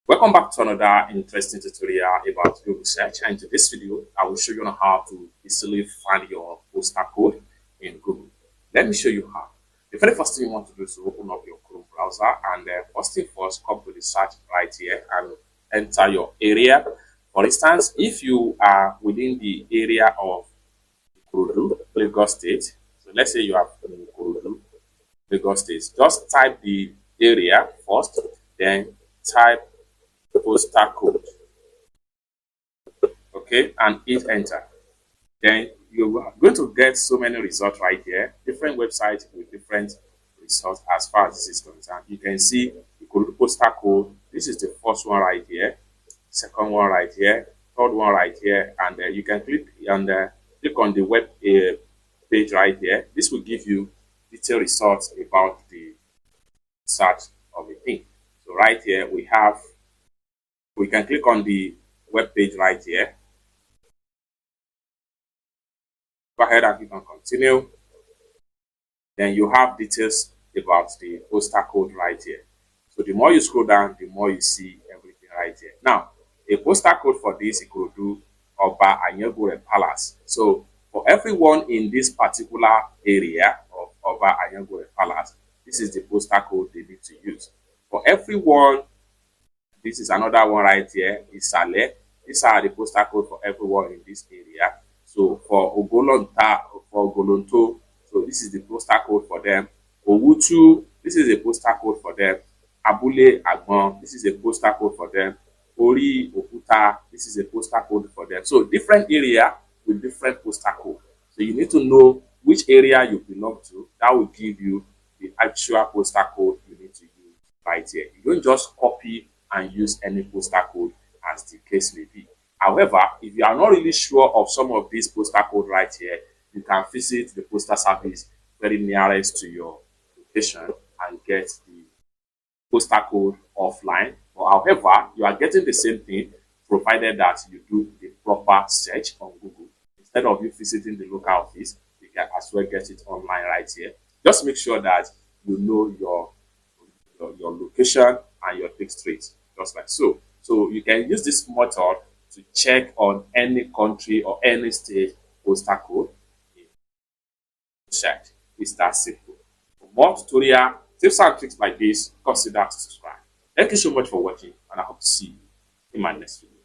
Welcome back to another interesting tutorial about Google search, and in this video I will show you on how to easily find your postal code in Google. Let me show you how. The very first thing you want to do is to open up your Chrome browser, and first thing first, come to the search right here and enter your area. For instance, if you are within the area of Ikorodu, Lagos State, so let's say you are in Ikorodu, Lagos State, just type the area first, then type postal code, okay, and hit enter. Then you are going to get so many results right here, different websites with different results as far as this is concerned. You can see the postal code. This is the first one right here, second one right here, third one right here, and you can click on the web page right here. This will give you detailed results about the search of a thing. So right here we can click on the web page right here. Go ahead and click on continue. Then you have details about the postal code right here. So the more you scroll down, the more you see everything right here. Now, a postal code for this Ikorodu Oba Anyagore Palace. So for everyone in this particular area of Oba Anyagore Palace, this is the postal code they need to use. For everyone, this is another one right here, Isale. These are the postal code for everyone in this area. So for Ogolonto, so this is the postal code for them. Owutu, this is a postal code for them. Abule Agbon, this is a postal code for them. Ori Okuta, this is a postal code for them. So different area with different postal code. So you need to know which area you belong to. That will give you the actual postal code you need to use right here. You don't just copy and use any postal code as the case may be. However, if you are not really sure of some of these postal code right here, you can visit the postal service very nearest to your location and get the postal code offline. Or however, you are getting the same thing provided that you do the proper search on Google. Instead of you visiting the local office, you can as well get it online right here. Just make sure that you know your location and your take street, just like so. So you can use this method to check on any country or any state postal code in search. It's that simple. For more tutorial tips and tricks like this, consider to subscribe. Thank you so much for watching, and I hope to see you in my next video.